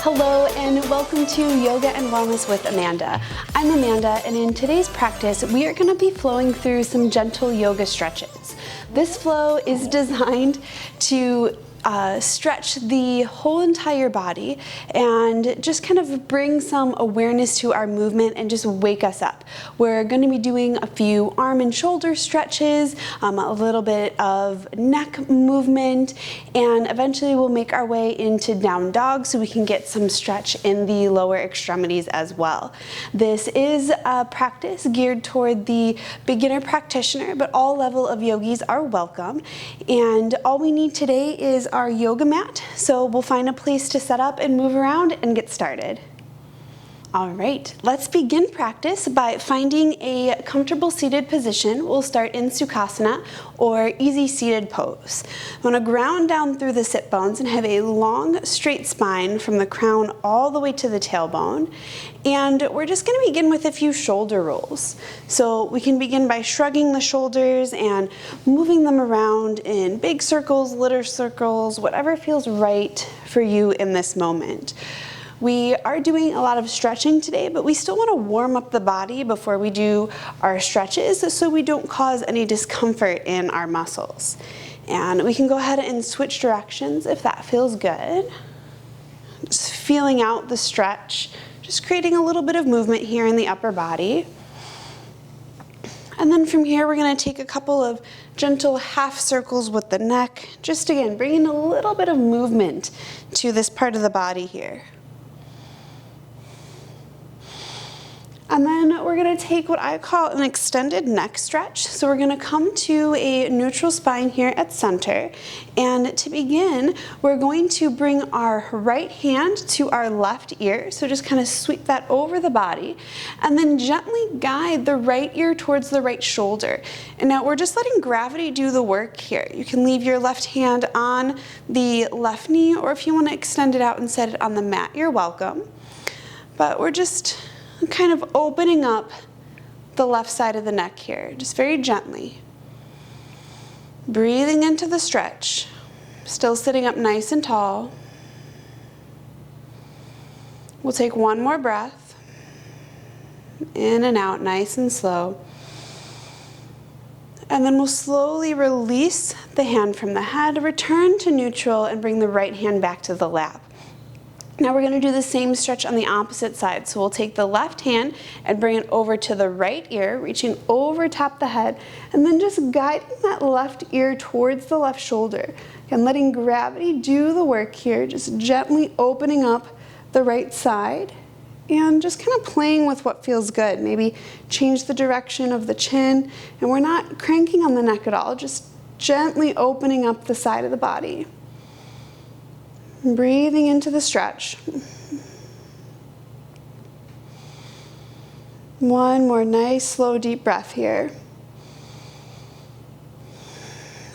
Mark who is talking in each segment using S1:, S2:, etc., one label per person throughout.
S1: Hello and welcome to Yoga and Wellness with Amanda. I'm Amanda, and in today's practice we are going to be flowing through some gentle yoga stretches. This flow is designed to stretch the whole entire body and just kind of bring some awareness to our movement and just wake us up. We're going to be doing a few arm and shoulder stretches, a little bit of neck movement, and eventually we'll make our way into down dog so we can get some stretch in the lower extremities as well. This is a practice geared toward the beginner practitioner, but all level of yogis are welcome. And all we need today is our yoga mat, so we'll find a place to set up and move around and get started. All right, let's begin practice by finding a comfortable seated position. We'll start in Sukhasana, or easy seated pose. I want to ground down through the sit bones and have a long straight spine from the crown all the way to the tailbone. And we're just going to begin with a few shoulder rolls. So we can begin by shrugging the shoulders and moving them around in big circles, little circles, whatever feels right for you in this moment. We are doing a lot of stretching today, but we still want to warm up the body before we do our stretches so we don't cause any discomfort in our muscles. And we can go ahead and switch directions if that feels good. Just feeling out the stretch, just creating a little bit of movement here in the upper body. And then from here, we're going to take a couple of gentle half circles with the neck, just again, bringing a little bit of movement to this part of the body here. And then we're going to take what I call an extended neck stretch. So we're going to come to a neutral spine here at center. And to begin, we're going to bring our right hand to our left ear. So just kind of sweep that over the body and then gently guide the right ear towards the right shoulder. And now we're just letting gravity do the work here. You can leave your left hand on the left knee, or if you want to extend it out and set it on the mat, you're welcome. But we're just kind of opening up the left side of the neck here, just very gently. Breathing into the stretch, still sitting up nice and tall. We'll take one more breath, in and out, nice and slow. And then we'll slowly release the hand from the head, return to neutral, and bring the right hand back to the lap. Now we're going to do the same stretch on the opposite side. So we'll take the left hand and bring it over to the right ear, reaching over top the head, and then just guiding that left ear towards the left shoulder. And letting gravity do the work here, just gently opening up the right side and just kind of playing with what feels good. Maybe change the direction of the chin, and we're not cranking on the neck at all, just gently opening up the side of the body. Breathing into the stretch. One more nice, slow, deep breath here.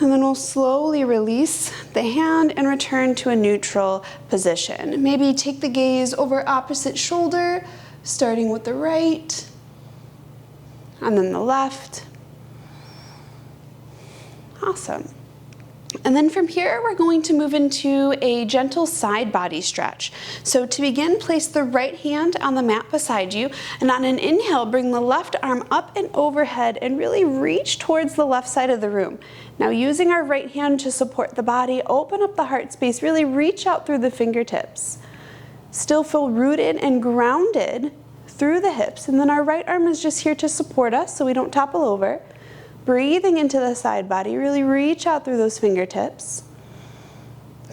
S1: And then we'll slowly release the hand and return to a neutral position. Maybe take the gaze over opposite shoulder, starting with the right, and then the left. Awesome. And then from here, we're going to move into a gentle side body stretch. So to begin, place the right hand on the mat beside you, and on an inhale, bring the left arm up and overhead and really reach towards the left side of the room. Now using our right hand to support the body, open up the heart space, really reach out through the fingertips. Still feel rooted and grounded through the hips, and then our right arm is just here to support us so we don't topple over. Breathing into the side body, really reach out through those fingertips.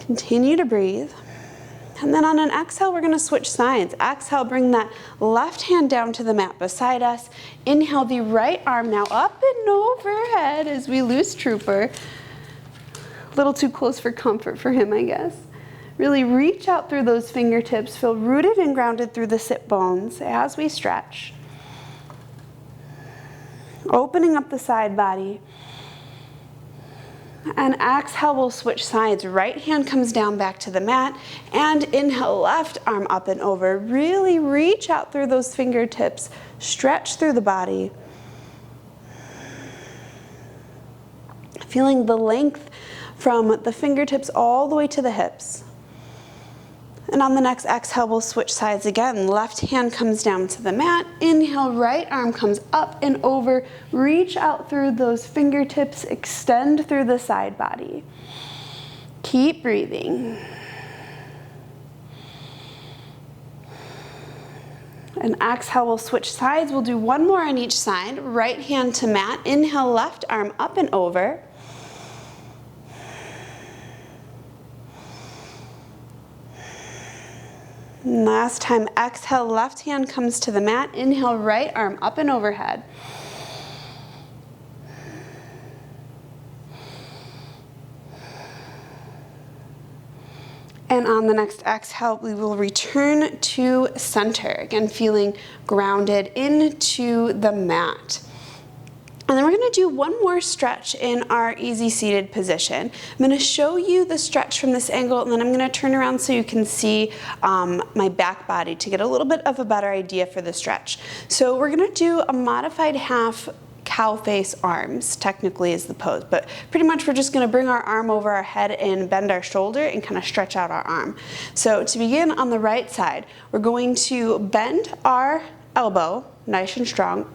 S1: Continue to breathe. And then on an exhale, we're going to switch sides. Exhale, bring that left hand down to the mat beside us. Inhale the right arm now up and overhead as we loose trooper. A little too close for comfort for him, I guess. Really reach out through those fingertips. Feel rooted and grounded through the sit bones as we stretch. Opening up the side body. And exhale, we'll switch sides. Right hand comes down back to the mat, and inhale, left arm up and over. Really reach out through those fingertips. Stretch through the body. Feeling the length from the fingertips all the way to the hips. And on the next exhale, we'll switch sides again. Left hand comes down to the mat. Inhale, right arm comes up and over. Reach out through those fingertips, extend through the side body. Keep breathing. And exhale, we'll switch sides. We'll do one more on each side. Right hand to mat. Inhale, left arm up and over. Last time, exhale, left hand comes to the mat. Inhale, right arm up and overhead. And on the next exhale, we will return to center. Again, feeling grounded into the mat. And then we're going to do one more stretch in our easy seated position. I'm going to show you the stretch from this angle, and then I'm going to turn around so you can see my back body to get a little bit of a better idea for the stretch. So we're going to do a modified half cow face arms, technically is the pose, but pretty much we're just going to bring our arm over our head and bend our shoulder and kind of stretch out our arm. So to begin on the right side, we're going to bend our elbow nice and strong,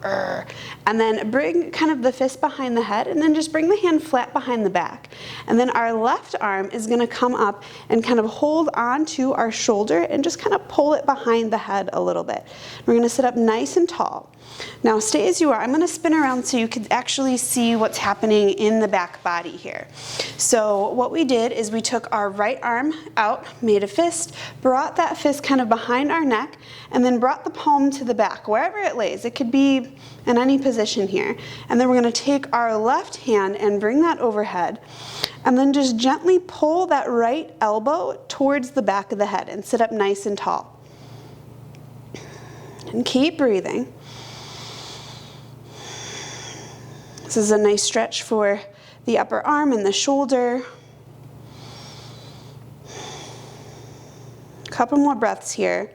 S1: and then bring kind of the fist behind the head, and then just bring the hand flat behind the back. And then our left arm is going to come up and kind of hold on to our shoulder and just kind of pull it behind the head a little bit. We're going to sit up nice and tall. Now stay as you are. I'm going to spin around so you can actually see what's happening in the back body here. So what we did is we took our right arm out, made a fist, brought that fist kind of behind our neck, and then brought the palm to the back, wherever it lays. It could be in any position here. And then we're going to take our left hand and bring that overhead, and then just gently pull that right elbow towards the back of the head and sit up nice and tall. And keep breathing. This is a nice stretch for the upper arm and the shoulder. A couple more breaths here.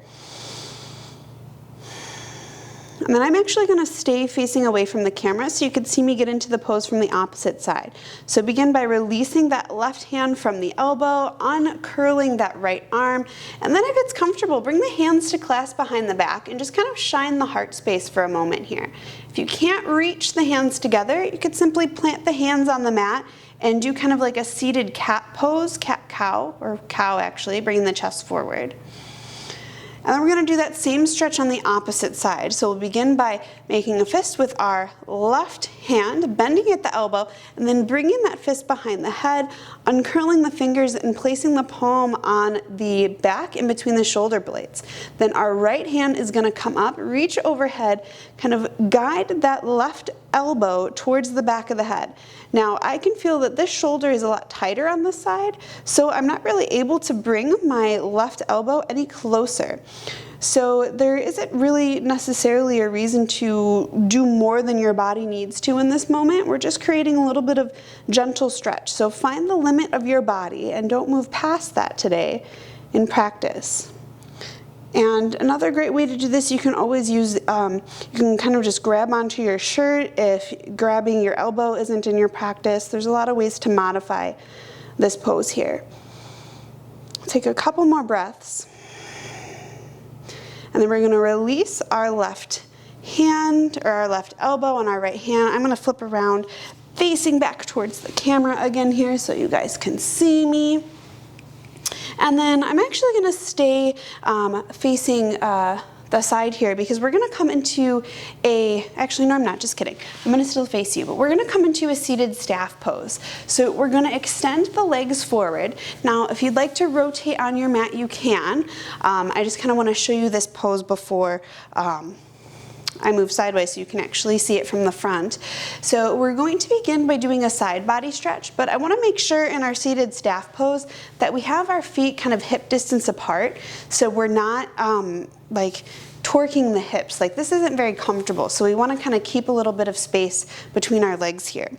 S1: And then I'm actually going to stay facing away from the camera so you can see me get into the pose from the opposite side. So begin by releasing that left hand from the elbow, uncurling that right arm, and then if it's comfortable, bring the hands to clasp behind the back and just kind of shine the heart space for a moment here. If you can't reach the hands together, you could simply plant the hands on the mat and do kind of like a seated cat pose, cat-cow, or cow actually, bringing the chest forward. And then we're going to do that same stretch on the opposite side. So we'll begin by making a fist with our left hand, bending at the elbow, and then bringing that fist behind the head, uncurling the fingers and placing the palm on the back in between the shoulder blades. Then our right hand is going to come up, reach overhead, kind of guide that left elbow towards the back of the head. Now I can feel that this shoulder is a lot tighter on this side, so I'm not really able to bring my left elbow any closer. So there isn't really necessarily a reason to do more than your body needs to in this moment. We're just creating a little bit of gentle stretch. So find the limit of your body and don't move past that today in practice. And another great way to do this, you can always use, you can kind of just grab onto your shirt if grabbing your elbow isn't in your practice. There's a lot of ways to modify this pose here. Take a couple more breaths. And then we're going to release our left hand, or our left elbow on our right hand. I'm going to flip around facing back towards the camera again here so you guys can see me. And then I'm actually going to stay facing the side here because we're going to come into actually no, I'm not, just kidding. I'm going to still face you, but we're going to come into a seated staff pose. So we're going to extend the legs forward. Now, if you'd like to rotate on your mat, you can. I just kind of want to show you this pose before I move sideways so you can actually see it from the front. So we're going to begin by doing a side body stretch, but I want to make sure in our seated staff pose that we have our feet kind of hip distance apart, so we're not like torquing the hips. Like this isn't very comfortable, so we want to kind of keep a little bit of space between our legs here.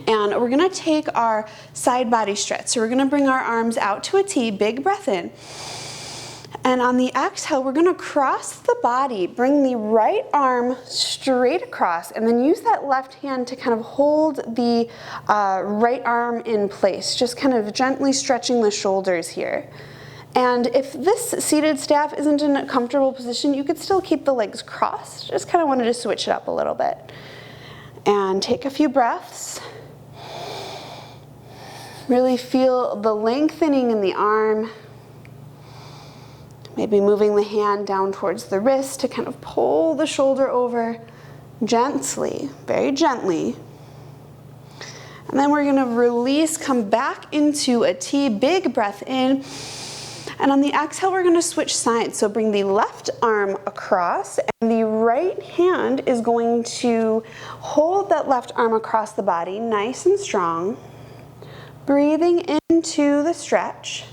S1: And we're going to take our side body stretch. So we're going to bring our arms out to a T, big breath in. And on the exhale, we're going to cross the body, bring the right arm straight across, and then use that left hand to kind of hold the right arm in place, just kind of gently stretching the shoulders here. And if this seated staff isn't in a comfortable position, you could still keep the legs crossed. Just kind of wanted to switch it up a little bit. And take a few breaths. Really feel the lengthening in the arm. Maybe moving the hand down towards the wrist to kind of pull the shoulder over gently, very gently. And then we're gonna release, come back into a T, big breath in. And on the exhale, we're gonna switch sides. So bring the left arm across, and the right hand is going to hold that left arm across the body, nice and strong. Breathing into the stretch.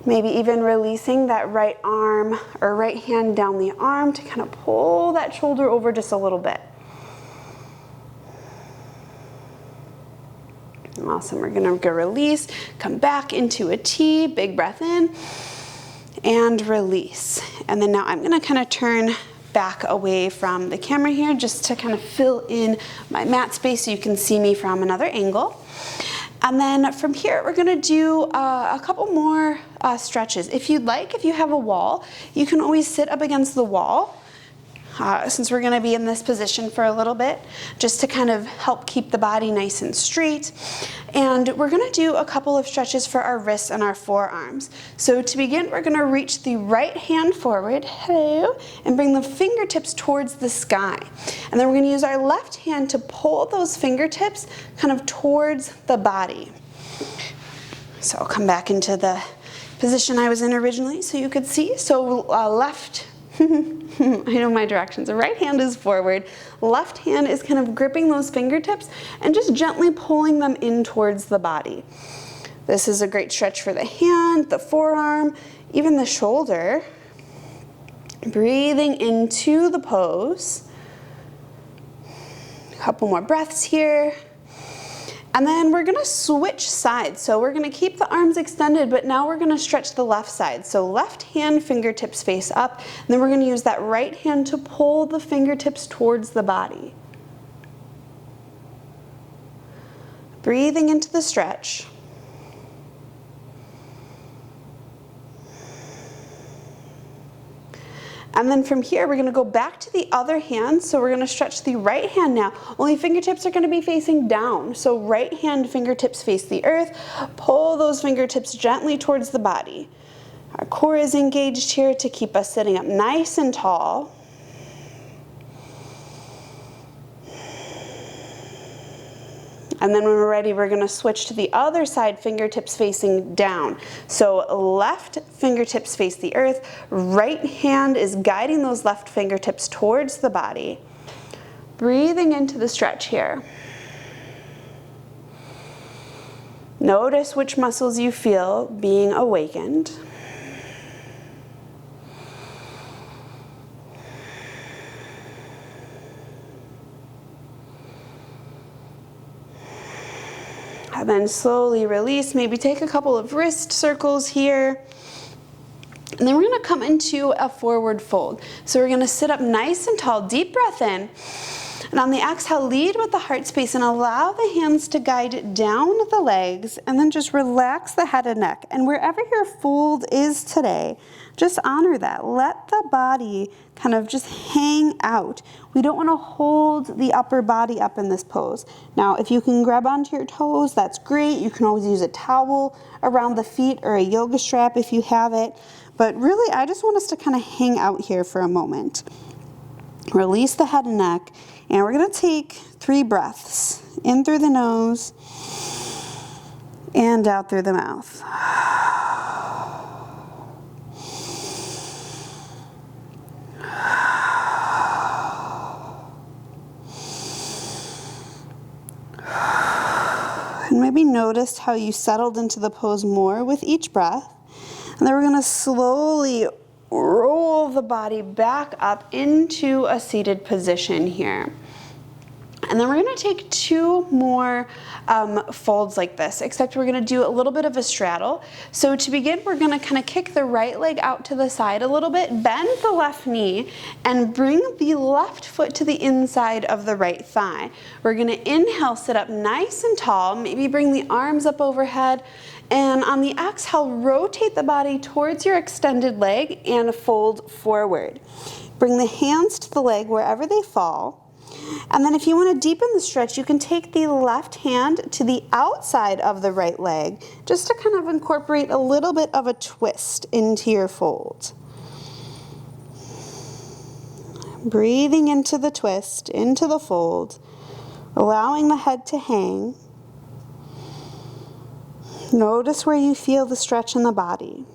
S1: Maybe even releasing that right arm or right hand down the arm to kind of pull that shoulder over just a little bit. Awesome, we're gonna go release, come back into a T, big breath in, and release. And then now I'm gonna kind of turn back away from the camera here just to kind of fill in my mat space so you can see me from another angle. And then from here, we're gonna do a couple more stretches. If you'd like, if you have a wall, you can always sit up against the wall since we're gonna be in this position for a little bit, just to kind of help keep the body nice and straight. And we're gonna do a couple of stretches for our wrists and our forearms. So to begin, we're gonna reach the right hand forward, hello, and bring the fingertips towards the sky. And then we're gonna use our left hand to pull those fingertips kind of towards the body. So I'll come back into the position I was in originally so you could see. So left, I know my directions. The right hand is forward, left hand is kind of gripping those fingertips and just gently pulling them in towards the body. This is a great stretch for the hand, the forearm, even the shoulder. Breathing into the pose. A couple more breaths here. And then we're gonna switch sides. So we're gonna keep the arms extended, but now we're gonna stretch the left side. So left hand, fingertips face up, and then we're gonna use that right hand to pull the fingertips towards the body. Breathing into the stretch. And then from here, we're gonna go back to the other hand. So we're gonna stretch the right hand now. Only fingertips are gonna be facing down. So right hand fingertips face the earth. Pull those fingertips gently towards the body. Our core is engaged here to keep us sitting up nice and tall. And then when we're ready, we're gonna switch to the other side, fingertips facing down. So left fingertips face the earth, right hand is guiding those left fingertips towards the body. Breathing into the stretch here. Notice which muscles you feel being awakened. And then slowly release, maybe take a couple of wrist circles here. And then we're gonna come into a forward fold. So we're gonna sit up nice and tall, deep breath in. And on the exhale, lead with the heart space and allow the hands to guide down the legs, and then just relax the head and neck. And wherever your fold is today, just honor that. Let the body kind of just hang out. We don't want to hold the upper body up in this pose. Now, if you can grab onto your toes, that's great. You can always use a towel around the feet or a yoga strap if you have it. But really, I just want us to kind of hang out here for a moment. Release the head and neck, and we're going to take 3 breaths. In through the nose, and out through the mouth. And maybe notice how you settled into the pose more with each breath. And then we're going to slowly roll the body back up into a seated position here. And then we're gonna take 2 more folds like this, except we're gonna do a little bit of a straddle. So to begin, we're gonna kind of kick the right leg out to the side a little bit, bend the left knee, and bring the left foot to the inside of the right thigh. We're gonna inhale, sit up nice and tall, maybe bring the arms up overhead, and on the exhale, rotate the body towards your extended leg and fold forward. Bring the hands to the leg wherever they fall. And then if you want to deepen the stretch, you can take the left hand to the outside of the right leg, just to kind of incorporate a little bit of a twist into your fold. Breathing into the twist, into the fold, allowing the head to hang. Notice where you feel the stretch in the body.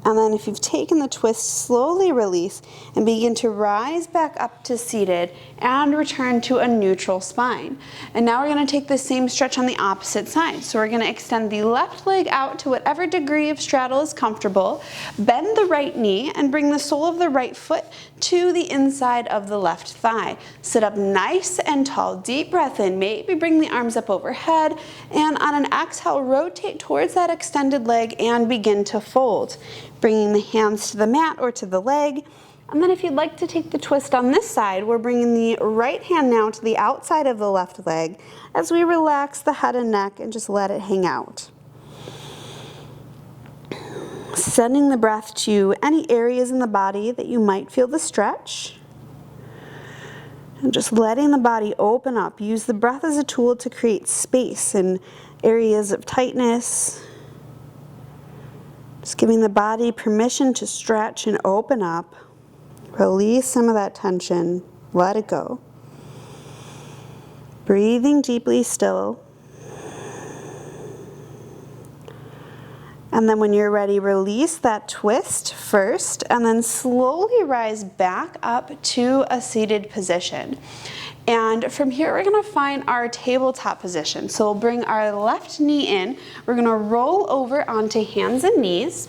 S1: And then if you've taken the twist, slowly release and begin to rise back up to seated and return to a neutral spine. And now we're gonna take the same stretch on the opposite side. So we're gonna extend the left leg out to whatever degree of straddle is comfortable, bend the right knee and bring the sole of the right foot to the inside of the left thigh. Sit up nice and tall, deep breath in, maybe bring the arms up overhead, and on an exhale, rotate towards that extended leg and begin to fold. Bringing the hands to the mat or to the leg. And then if you'd like to take the twist on this side, we're bringing the right hand now to the outside of the left leg as we relax the head and neck and just let it hang out. Sending the breath to any areas in the body that you might feel the stretch. And just letting the body open up. Use the breath as a tool to create space in areas of tightness. Just giving the body permission to stretch and open up. Release some of that tension. Let it go. Breathing deeply still. And then when you're ready, release that twist first and then slowly rise back up to a seated position. And from here, we're gonna find our tabletop position. So we'll bring our left knee in. We're gonna roll over onto hands and knees.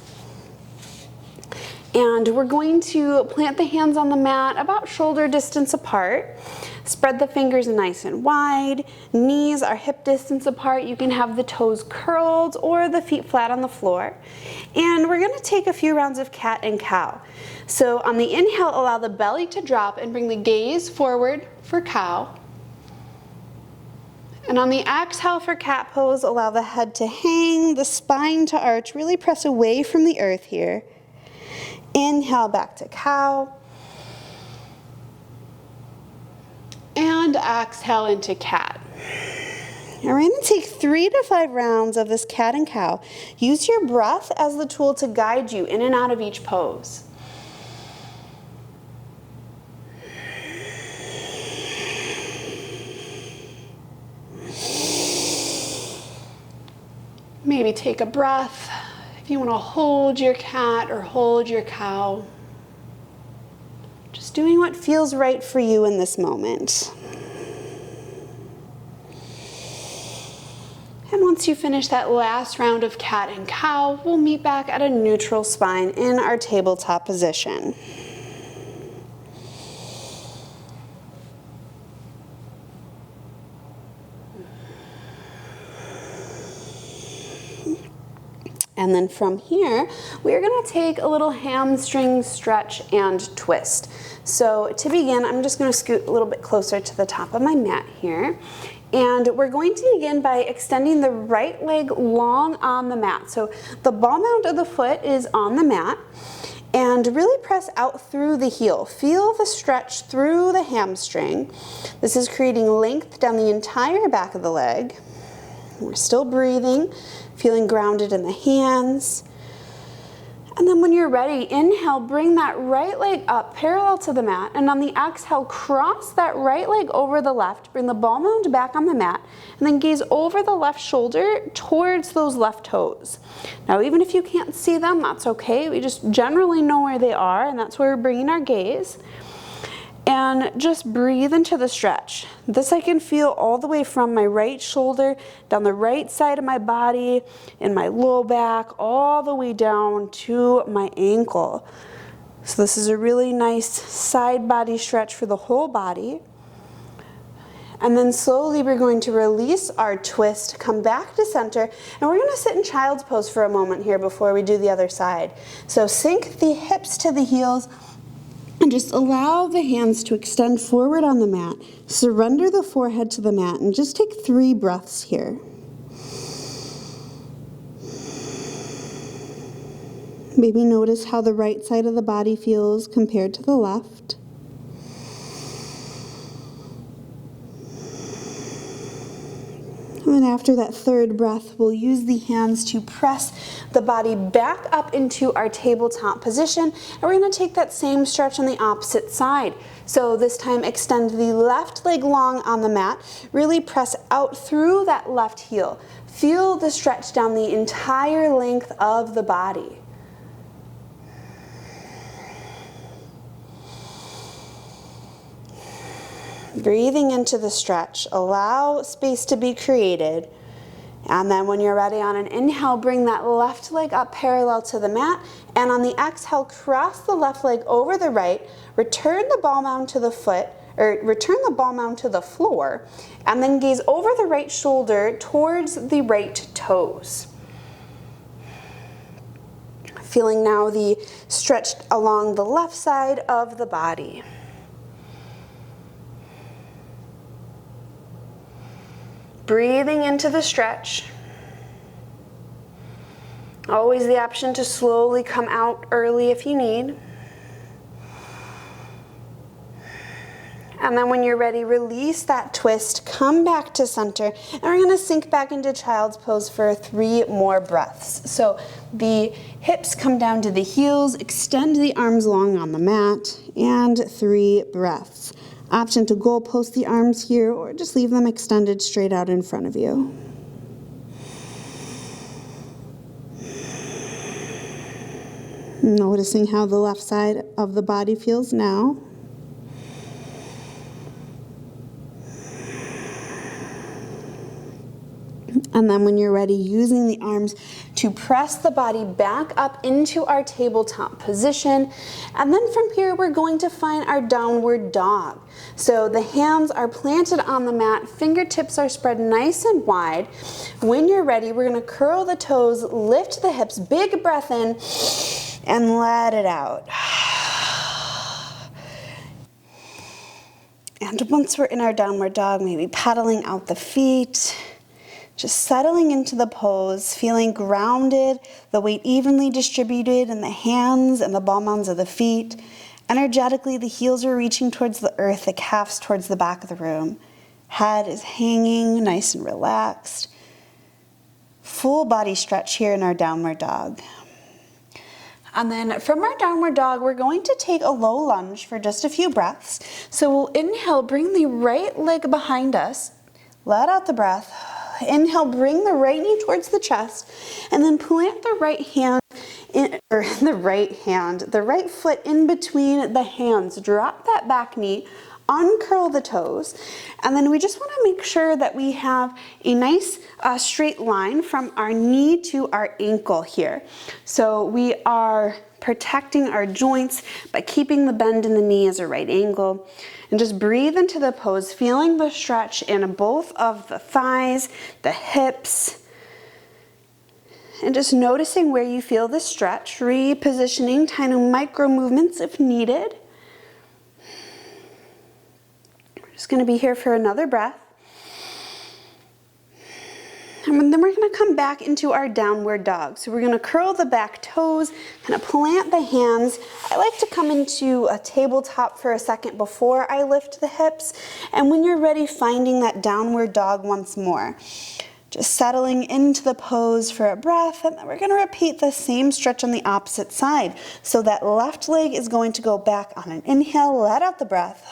S1: And we're going to plant the hands on the mat about shoulder distance apart. Spread the fingers nice and wide. Knees are hip distance apart. You can have the toes curled or the feet flat on the floor. And we're gonna take a few rounds of cat and cow. So on the inhale, allow the belly to drop and bring the gaze forward for cow. And on the exhale for cat pose, allow the head to hang, the spine to arch. Really press away from the earth here. Inhale back to cow. And exhale into cat. Now we're going to take 3 to 5 rounds of this cat and cow. Use your breath as the tool to guide you in and out of each pose. Maybe take a breath. If you want to hold your cat or hold your cow, just doing what feels right for you in this moment. And once you finish that last round of cat and cow, we'll meet back at a neutral spine in our tabletop position. And then from here, we're gonna take a little hamstring stretch and twist. So to begin, I'm just gonna scoot a little bit closer to the top of my mat here. And we're going to begin by extending the right leg long on the mat. So the ball mount of the foot is on the mat. And really press out through the heel. Feel the stretch through the hamstring. This is creating length down the entire back of the leg. We're still breathing, feeling grounded in the hands. And then when you're ready, inhale, bring that right leg up parallel to the mat. And on the exhale, cross that right leg over the left. Bring the ball mound back on the mat. And then gaze over the left shoulder towards those left toes. Now, even if you can't see them, that's okay. We just generally know where they are, and that's where we're bringing our gaze. And just breathe into the stretch. This I can feel all the way from my right shoulder, down the right side of my body, in my low back, all the way down to my ankle. So this is a really nice side body stretch for the whole body. And then slowly we're going to release our twist, come back to center, and we're going to sit in child's pose for a moment here before we do the other side. So sink the hips to the heels and just allow the hands to extend forward on the mat. Surrender the forehead to the mat and just take 3 breaths here. Maybe notice how the right side of the body feels compared to the left. And after that 3rd breath, we'll use the hands to press the body back up into our tabletop position. And we're going to take that same stretch on the opposite side. So this time extend the left leg long on the mat. Really press out through that left heel. Feel the stretch down the entire length of the body. Breathing into the stretch, allow space to be created, and then when you're ready on an inhale, bring that left leg up parallel to the mat, and on the exhale, cross the left leg over the right, return the ball mound to the foot, or return the ball mound to the floor, and then gaze over the right shoulder towards the right toes. Feeling now the stretch along the left side of the body. Breathing into the stretch. Always the option to slowly come out early if you need. And then when you're ready, release that twist, come back to center, and we're going to sink back into child's pose for 3 more breaths. So the hips come down to the heels, extend the arms long on the mat, and 3 breaths. Option to goal post the arms here or just leave them extended straight out in front of you. Noticing how the left side of the body feels now. And then when you're ready, using the arms to press the body back up into our tabletop position. And then from here, we're going to find our downward dog. So the hands are planted on the mat, fingertips are spread nice and wide. When you're ready, we're going to curl the toes, lift the hips, big breath in, and let it out. And once we're in our downward dog, maybe paddling out the feet. Just settling into the pose, feeling grounded, the weight evenly distributed in the hands and the ball mounds of the feet. Energetically, the heels are reaching towards the earth, the calves towards the back of the room. Head is hanging, nice and relaxed. Full body stretch here in our downward dog. And then from our downward dog, we're going to take a low lunge for just a few breaths. So we'll inhale, bring the right leg behind us, let out the breath. Inhale, bring the right knee towards the chest, and then plant the right hand, the right foot in between the hands. Drop that back knee, uncurl the toes, and then we just want to make sure that we have a nice straight line from our knee to our ankle here. So we are protecting our joints by keeping the bend in the knee as a right angle. And just breathe into the pose, feeling the stretch in both of the thighs, the hips, and just noticing where you feel the stretch, repositioning, tiny micro movements if needed. We're just going to be here for another breath. And then we're going to come back into our downward dog. So we're going to curl the back toes, kind of plant the hands. I like to come into a tabletop for a second before I lift the hips. And when you're ready, finding that downward dog once more. Just settling into the pose for a breath, and then we're going to repeat the same stretch on the opposite side. So that left leg is going to go back on an inhale, let out the breath.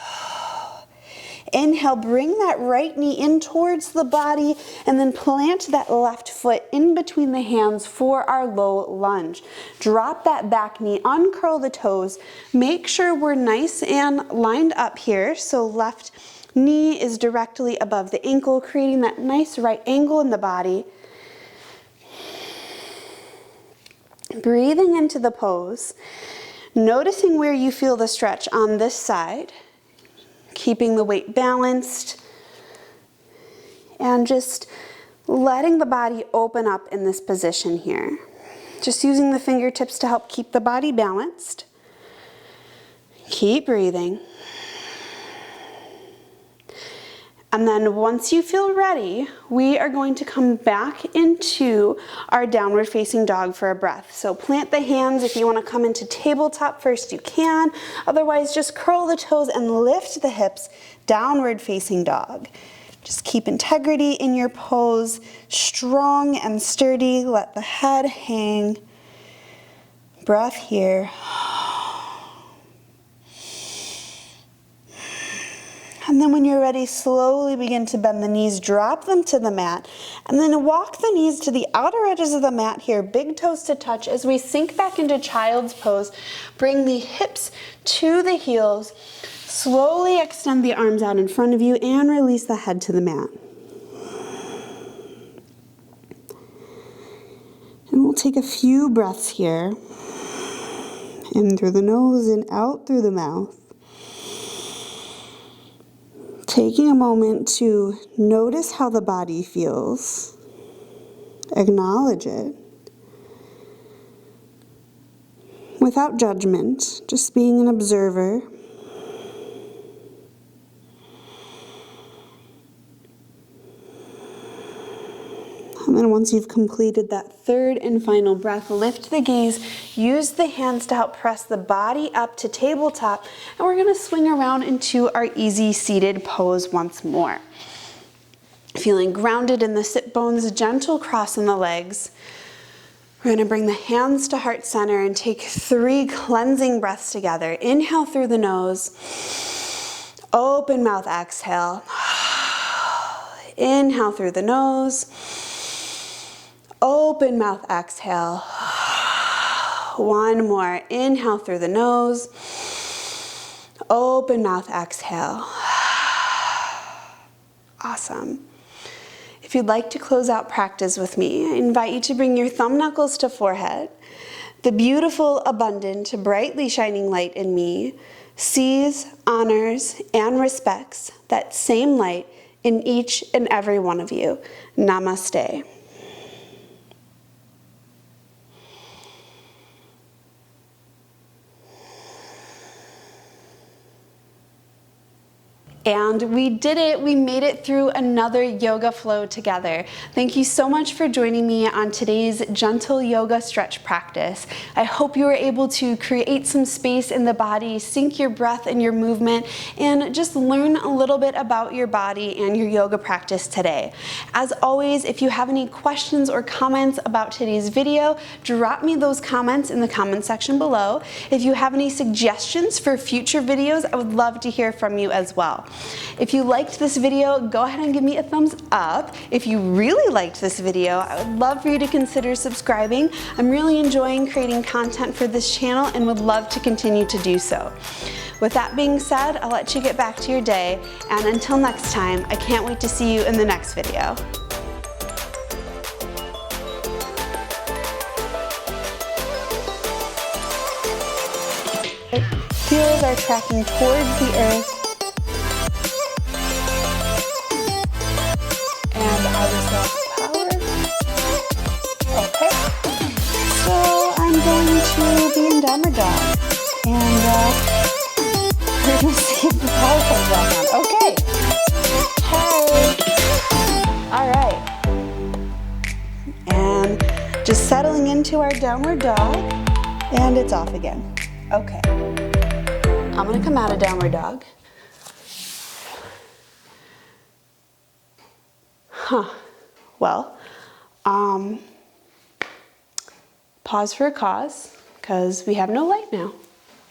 S1: Inhale, bring that right knee in towards the body, and then plant that left foot in between the hands for our low lunge. Drop that back knee, uncurl the toes. Make sure we're nice and lined up here. So left knee is directly above the ankle, creating that nice right angle in the body. Breathing into the pose. Noticing where you feel the stretch on this side, keeping the weight balanced, and just letting the body open up in this position here. Just using the fingertips to help keep the body balanced. Keep breathing. And then once you feel ready, we are going to come back into our downward facing dog for a breath. So plant the hands. If you want to come into tabletop first, you can. Otherwise, just curl the toes and lift the hips, downward facing dog. Just keep integrity in your pose, strong and sturdy. Let the head hang. Breath here. And then when you're ready, slowly begin to bend the knees, drop them to the mat, and then walk the knees to the outer edges of the mat here, big toes to touch as we sink back into child's pose. Bring the hips to the heels, slowly extend the arms out in front of you and release the head to the mat. And we'll take a few breaths here, in through the nose and out through the mouth. Taking a moment to notice how the body feels, acknowledge it, without judgment, just being an observer. And then once you've completed that third and final breath, lift the gaze, use the hands to help press the body up to tabletop, and we're gonna swing around into our easy seated pose once more. Feeling grounded in the sit bones, gentle cross in the legs. We're gonna bring the hands to heart center and take 3 cleansing breaths together. Inhale through the nose, open mouth, exhale. Inhale through the nose, open mouth, exhale. One more. Inhale through the nose. Open mouth, exhale. Awesome. If you'd like to close out practice with me, I invite you to bring your thumb knuckles to forehead. The beautiful, abundant, brightly shining light in me sees, honors, and respects that same light in each and every one of you. Namaste. And we did it. We made it through another yoga flow together. Thank you so much for joining me on today's gentle yoga stretch practice. I hope you were able to create some space in the body, sync your breath and your movement, and just learn a little bit about your body and your yoga practice today. As always, if you have any questions or comments about today's video, drop me those comments in the comment section below. If you have any suggestions for future videos, I would love to hear from you as well. If you liked this video, go ahead and give me a thumbs up. If you really liked this video, I would love for you to consider subscribing. I'm really enjoying creating content for this channel and would love to continue to do so. With that being said, I'll let you get back to your day, and until next time, I can't wait to see you in the next video. Heels are tracking towards the earth. To be in downward dog, and we're gonna see if the power comes back on. Okay. Hey. All right. And just settling into our downward dog, and it's off again. Okay. I'm gonna come out of downward dog. Well, pause for a cause, because we have no light now.